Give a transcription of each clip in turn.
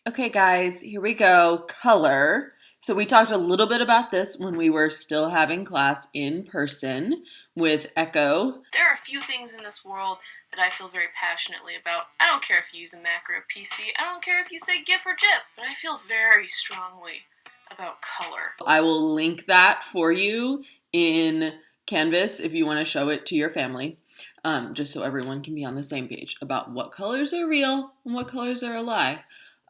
Okay, guys, here we go. Color. So we talked a little bit about this when we were still having class in person with Echo. There are a few things in this world that I feel very passionately about. I don't care if you use a Mac or a PC. I don't care if you say GIF or GIF, but I feel very strongly about color. I will link that for you in Canvas if you want to show it to your family, just so everyone can be on the same page about what colors are real and what colors are a lie.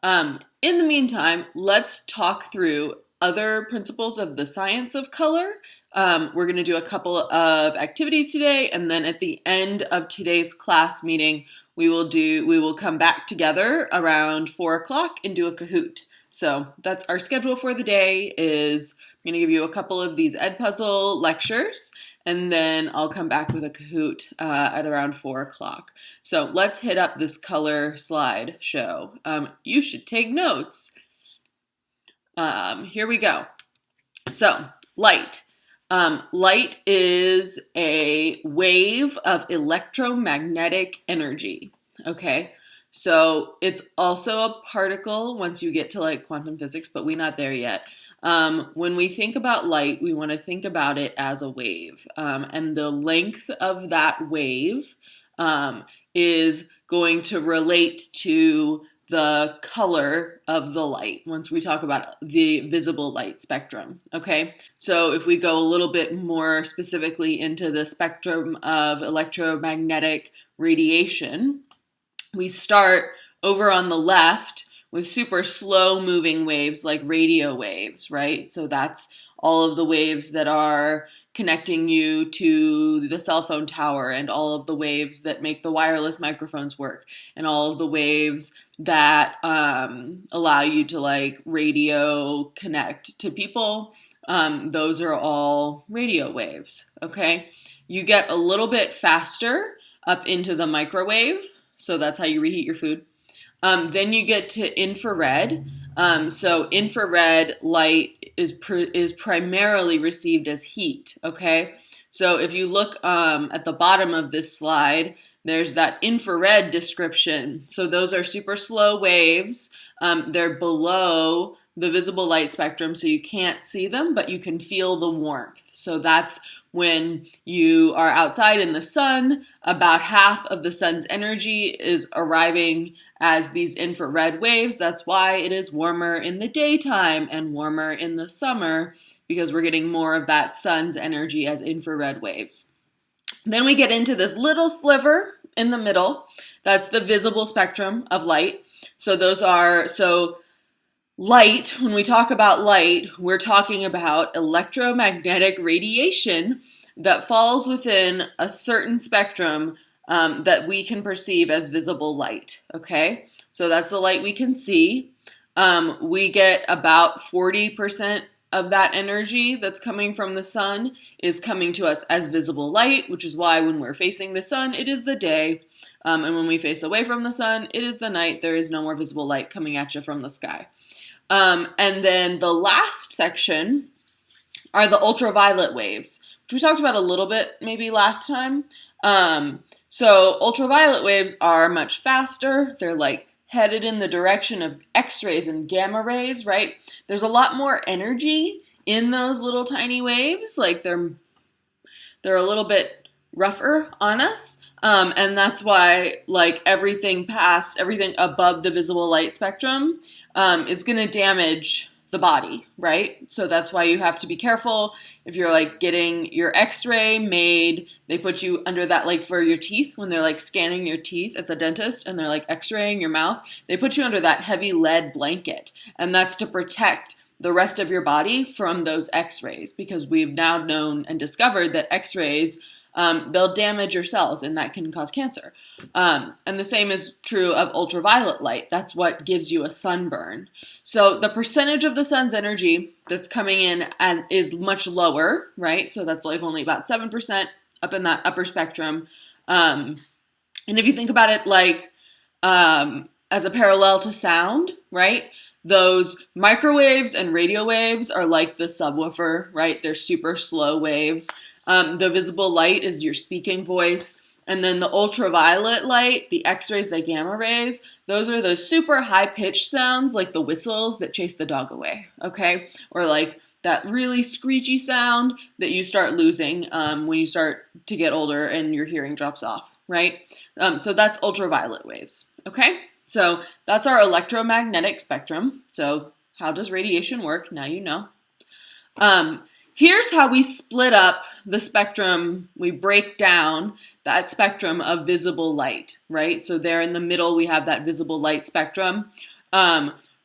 In the meantime, let's talk through other principles of the science of color. We're going to do a couple of activities today, and then at the end of today's class meeting, we will come back together around 4 o'clock and do a Kahoot. So that's our schedule for the day. I'm going to give you a couple of these Edpuzzle lectures, and then I'll come back with a Kahoot at around 4 o'clock. So let's hit up this color slide show. You should take notes. Here we go. So, light. Light is a wave of electromagnetic energy, okay? So it's also a particle once you get to like quantum physics, but we're not there yet. When we think about light, we want to think about it as a wave. And the length of that wave is going to relate to the color of the light once we talk about the visible light spectrum, okay? So if we go a little bit more specifically into the spectrum of electromagnetic radiation, we start over on the left with super slow moving waves like radio waves, right? So that's all of the waves that are connecting you to the cell phone tower, and all of the waves that make the wireless microphones work, and all of the waves that allow you to like radio connect to people. Those are all radio waves, okay? You get a little bit faster up into the microwave, so that's how you reheat your food. Then you get to infrared. So infrared light is primarily received as heat, okay? So if you look at the bottom of this slide, there's that infrared description. So those are super slow waves. They're below the visible light spectrum, so you can't see them, but you can feel the warmth. So that's when you are outside in the sun, about half of the sun's energy is arriving as these infrared waves. That's why it is warmer in the daytime and warmer in the summer, because we're getting more of that sun's energy as infrared waves. Then we get into this little sliver in the middle. That's the visible spectrum of light. So light, when we talk about light, we're talking about electromagnetic radiation that falls within a certain spectrum that we can perceive as visible light, okay? So that's the light we can see. We get about 40% of that energy that's coming from the sun is coming to us as visible light, which is why when we're facing the sun, it is the day. And when we face away from the sun, it is the night. There is no more visible light coming at you from the sky. And then the last section are the ultraviolet waves, which we talked about a little bit maybe last time. So ultraviolet waves are much faster. They're like headed in the direction of X-rays and gamma rays, right? There's a lot more energy in those little tiny waves. Like they're a little bit rougher on us. And that's why like everything above the visible light spectrum is going to damage the body, right? So that's why you have to be careful. If you're like getting your x-ray made, they put you under that, like for your teeth, when they're like scanning your teeth at the dentist and they're like x-raying your mouth, they put you under that heavy lead blanket. And that's to protect the rest of your body from those x-rays, because we've now known and discovered that x-rays, they'll damage your cells and that can cause cancer. And the same is true of ultraviolet light. That's what gives you a sunburn. So the percentage of the sun's energy that's coming in and is much lower, right? So that's like only about 7% up in that upper spectrum. And if you think about it like as a parallel to sound, right? Those microwaves and radio waves are like the subwoofer, right? They're super slow waves. The visible light is your speaking voice, And then the ultraviolet light, the X-rays, the gamma rays, those are those super high-pitched sounds like the whistles that chase the dog away, okay? Or like that really screechy sound that you start losing when you start to get older and your hearing drops off, right? So that's ultraviolet waves, okay? So that's our electromagnetic spectrum. So how does radiation work? Now you know. Here's how we split up the spectrum. We break down that spectrum of visible light, right? So there in the middle, we have that visible light spectrum.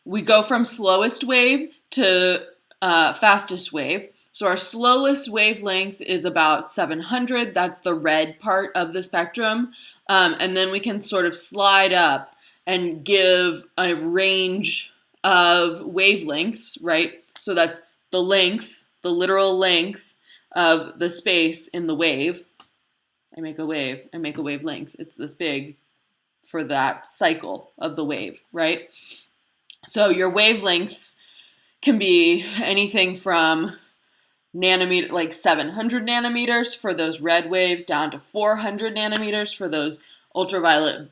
We go from slowest wave to fastest wave. So our slowest wavelength is about 700. That's the red part of the spectrum. And then we can sort of slide up and give a range of wavelengths, right? So that's the length, the literal length of the space in the wave. I make a wavelength. It's this big for that cycle of the wave, right? So your wavelengths can be anything from nanometer, like 700 nanometers for those red waves, down to 400 nanometers for those ultraviolet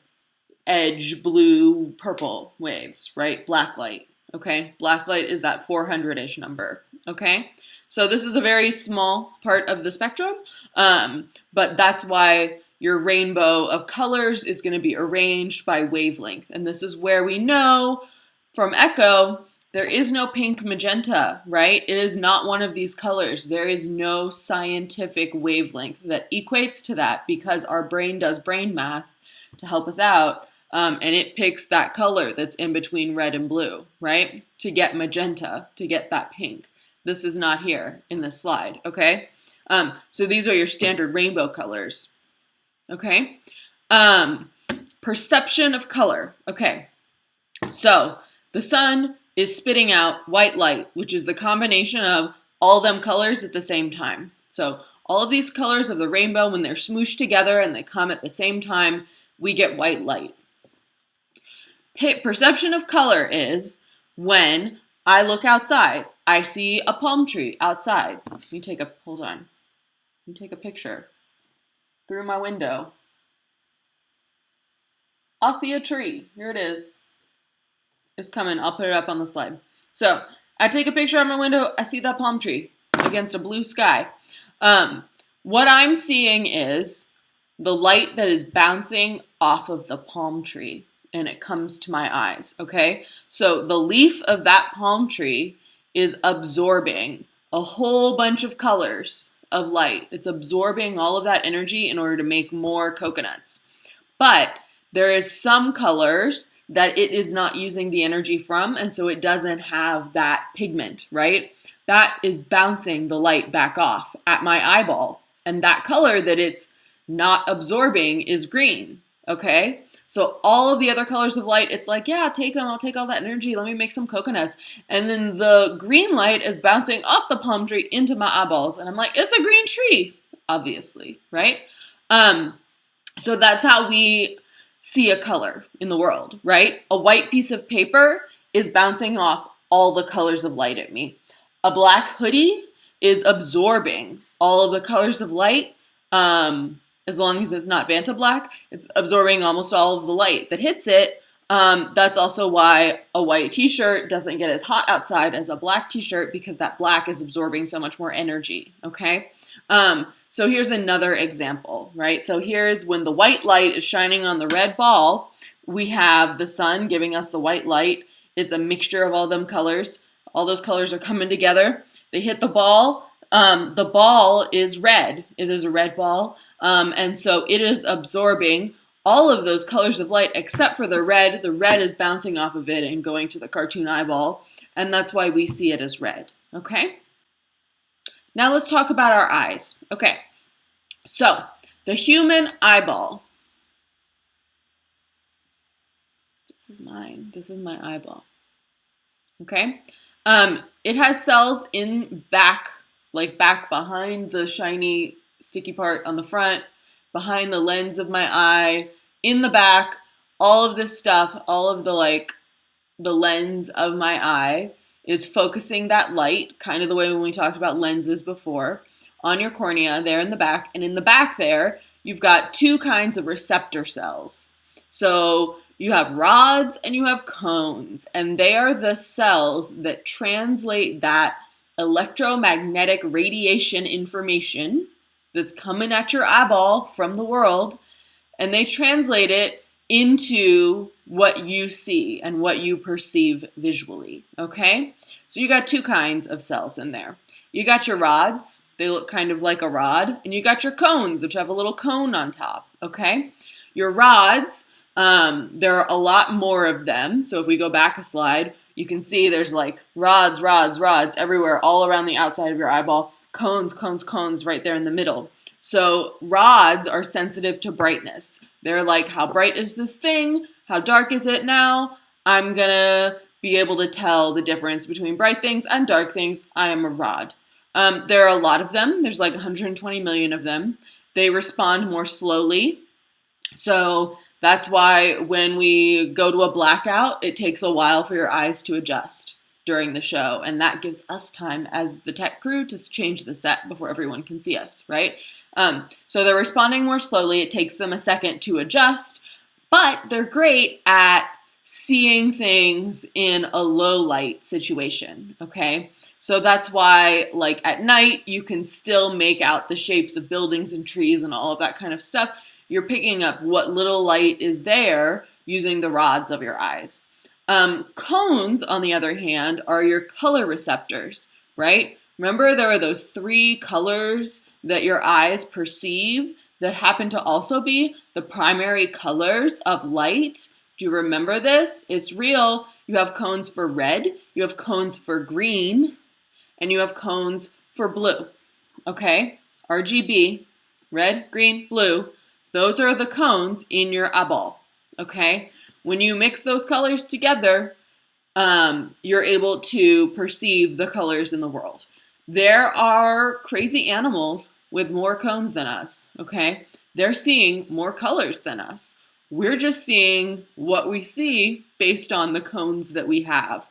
edge blue purple waves, right? Black light, okay? Black light is that 400-ish number, okay? So this is a very small part of the spectrum, but that's why your rainbow of colors is going to be arranged by wavelength. And this is where we know from echo, there is no pink magenta, right? It is not one of these colors. There is no scientific wavelength that equates to that because our brain does brain math to help us out, and it picks that color that's in between red and blue, right? To get magenta, to get that pink. This is not here in this slide, okay? So these are your standard rainbow colors, okay? Perception of color, okay. So the sun is spitting out white light, which is the combination of all them colors at the same time. So all of these colors of the rainbow, when they're smooshed together and they come at the same time, we get white light. Perception of color is when I look outside. I see a palm tree outside. Let me take a picture through my window. I'll see a tree. Here it is. It's coming. I'll put it up on the slide. So I take a picture out my window. I see that palm tree against a blue sky. What I'm seeing is the light that is bouncing off of the palm tree, and it comes to my eyes, okay? So the leaf of that palm tree is absorbing a whole bunch of colors of light. It's absorbing all of that energy in order to make more coconuts. But there is some colors that it is not using the energy from, and so it doesn't have that pigment, right? That is bouncing the light back off at my eyeball. And that color that it's not absorbing is green, okay? So all of the other colors of light, it's like, yeah, take them, I'll take all that energy, let me make some coconuts. And then the green light is bouncing off the palm tree into my eyeballs, and I'm like, it's a green tree, obviously, right? So that's how we see a color in the world, right? A white piece of paper is bouncing off all the colors of light at me. A black hoodie is absorbing all of the colors of light. As long as it's not Vanta black, it's absorbing almost all of the light that hits it. That's also why a white t-shirt doesn't get as hot outside as a black t-shirt, because that black is absorbing so much more energy, okay? So here's another example, right? So here's when the white light is shining on the red ball, we have the sun giving us the white light. It's a mixture of all them colors. All those colors are coming together. They hit the ball. The ball is red. It is a red ball. And so it is absorbing all of those colors of light except for the red. The red is bouncing off of it and going to the cartoon eyeball. And that's why we see it as red. Okay? Now let's talk about our eyes. Okay, so the human eyeball. This is mine. This is my eyeball. Okay? It has cells in back, like back behind the shiny sticky part on the front, behind the lens of my eye, in the back, all of this stuff, all of the lens of my eye is focusing that light, kind of the way when we talked about lenses before, on your cornea there in the back. And in the back there, you've got two kinds of receptor cells. So you have rods and you have cones, and they are the cells that translate that electromagnetic radiation information that's coming at your eyeball from the world, and they translate it into what you see and what you perceive visually, okay? So you got two kinds of cells in there. You got your rods, they look kind of like a rod, and you got your cones, which have a little cone on top, okay? Your rods, there are a lot more of them. So if we go back a slide, you can see there's like rods everywhere, all around the outside of your eyeball. Cones right there in the middle. So rods are sensitive to brightness. They're like, how bright is this thing? How dark is it now? I'm gonna be able to tell the difference between bright things and dark things. I am a rod. There are a lot of them. There's like 120 million of them. They respond more slowly. So that's why when we go to a blackout, it takes a while for your eyes to adjust during the show. And that gives us time as the tech crew to change the set before everyone can see us, right? So they're responding more slowly. It takes them a second to adjust, but they're great at seeing things in a low light situation, okay? So that's why, like at night, you can still make out the shapes of buildings and trees and all of that kind of stuff. You're picking up what little light is there using the rods of your eyes. Cones, on the other hand, are your color receptors, right? Remember, there are those three colors that your eyes perceive that happen to also be the primary colors of light. Do you remember this? It's real. You have cones for red, you have cones for green, and you have cones for blue, okay? RGB, red, green, blue. Those are the cones in your eyeball, okay? When you mix those colors together, you're able to perceive the colors in the world. There are crazy animals with more cones than us, okay? They're seeing more colors than us. We're just seeing what we see based on the cones that we have.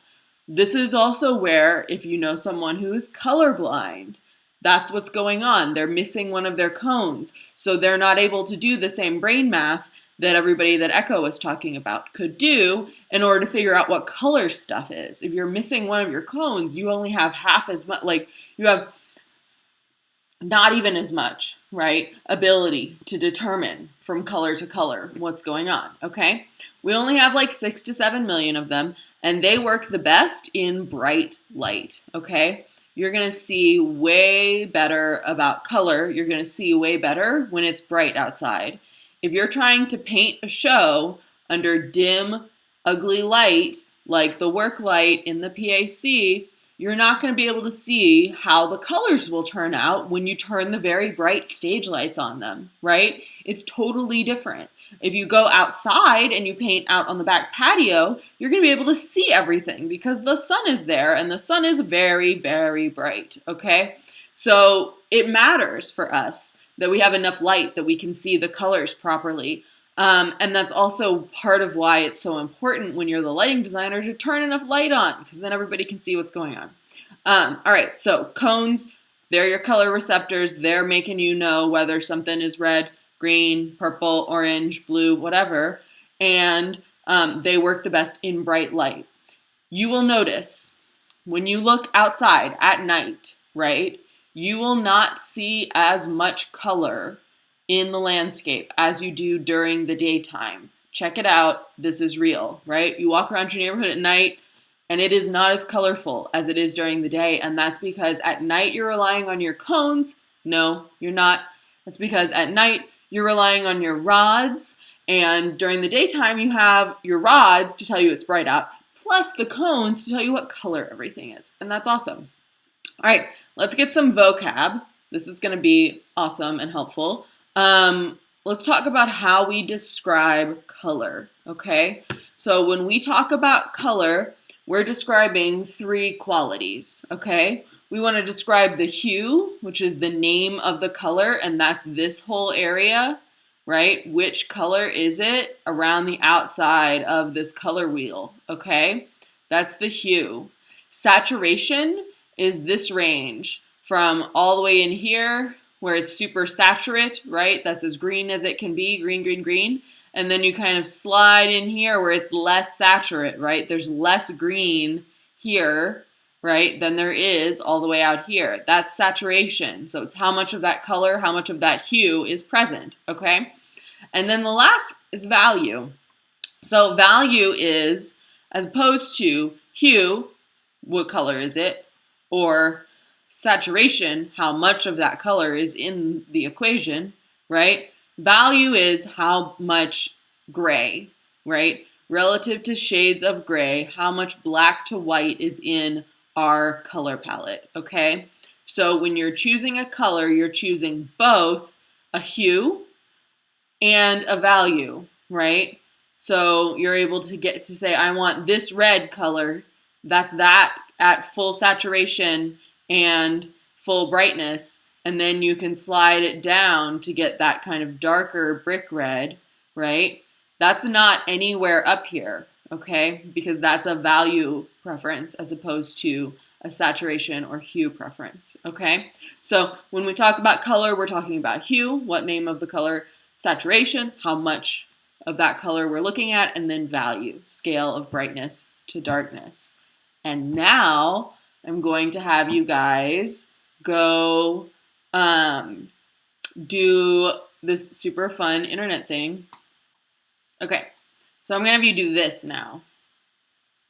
This is also where, if you know someone who is colorblind, that's what's going on. They're missing one of their cones, so they're not able to do the same brain math that everybody that Echo was talking about could do in order to figure out what color stuff is. If you're missing one of your cones, you only have half as much, like you have not even as much, right, ability to determine from color to color what's going on, okay? We only have like 6 to 7 million of them, and they work the best in bright light, okay? You're going to see way better about color. You're going to see way better when it's bright outside. If you're trying to paint a show under dim, ugly light, like the work light in the PAC, you're not going to be able to see how the colors will turn out when you turn the very bright stage lights on them, right? It's totally different. If you go outside and you paint out on the back patio, you're going to be able to see everything because the sun is there and the sun is very, very bright, okay? So it matters for us that we have enough light that we can see the colors properly. And that's also part of why it's so important when you're the lighting designer to turn enough light on, because then everybody can see what's going on. All right, so cones, they're your color receptors. They're making you know whether something is red, green, purple, orange, blue, whatever. And they work the best in bright light. You will notice when you look outside at night, right, you will not see as much color in the landscape as you do during the daytime. Check it out. This is real, right? You walk around your neighborhood at night and it is not as colorful as it is during the day. And that's because at night you're relying on your cones. No, you're not. That's because at night you're relying on your rods. And during the daytime you have your rods to tell you it's bright out, plus the cones to tell you what color everything is. And that's awesome. All right, let's get some vocab. This is going to be awesome and helpful. Let's talk about how we describe color, okay? So when we talk about color, we're describing three qualities, okay? We want to describe the hue, which is the name of the color, and that's this whole area, right? Which color is it around the outside of this color wheel, okay? That's the hue. Saturation is this range from all the way in here, where it's super saturate, right? That's as green as it can be, green, green, green. And then you kind of slide in here where it's less saturate, right? There's less green here, right, than there is all the way out here. That's saturation. So it's how much of that color, how much of that hue is present, okay? And then the last is value. So value is, as opposed to hue, what color is it? Or saturation, how much of that color is in the equation, right? Value is how much gray, right? Relative to shades of gray, how much black to white is in our color palette, okay? So when you're choosing a color, you're choosing both a hue and a value, right? So you're able to get to say, I want this red color, that's that at full saturation and full brightness, and then you can slide it down to get that kind of darker brick red, right? That's not anywhere up here, okay? Because that's a value preference as opposed to a saturation or hue preference, okay? So when we talk about color, we're talking about hue, what name of the color, saturation, how much of that color we're looking at, and then value, scale of brightness to darkness. And now I'm going to have you guys go do this super fun internet thing. Okay, so I'm going to have you do this now.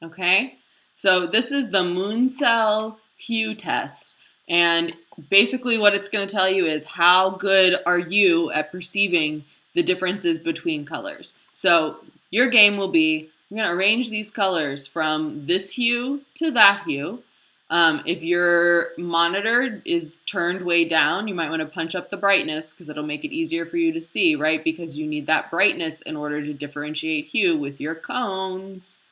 Okay, so this is the Mooncell hue test. And basically what it's going to tell you is how good are you at perceiving the differences between colors. So your game will be, I'm going to arrange these colors from this hue to that hue. If your monitor is turned way down, you might want to punch up the brightness because it'll make it easier for you to see, right? Because you need that brightness in order to differentiate hue with your cones.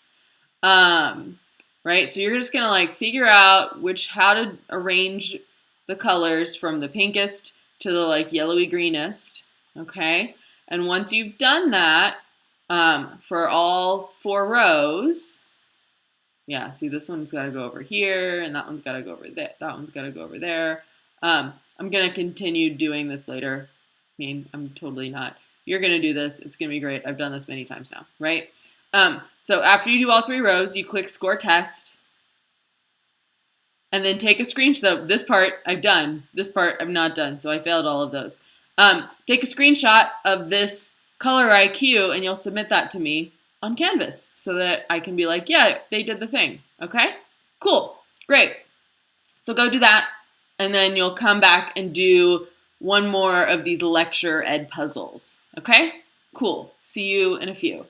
Right? So you're just going to like figure out how to arrange the colors from the pinkest to the like yellowy greenest. Okay? And once you've done that, for all 4 rows, yeah, see this one's got to go over here, and that one's got to go over there, that one's got to go over there. I'm going to continue doing this later. I mean, I'm totally not. You're going to do this. It's going to be great. I've done this many times now, right? So after you do all 3 rows, you click Score Test, and then take a screenshot. This part I've done. This part I've not done, so I failed all of those. Take a screenshot of this color IQ, and you'll submit that to me on Canvas so that I can be like, yeah, they did the thing. Okay? Cool. Great. So go do that, and then you'll come back and do one more of these lecture ed puzzles. Okay? Cool. See you in a few.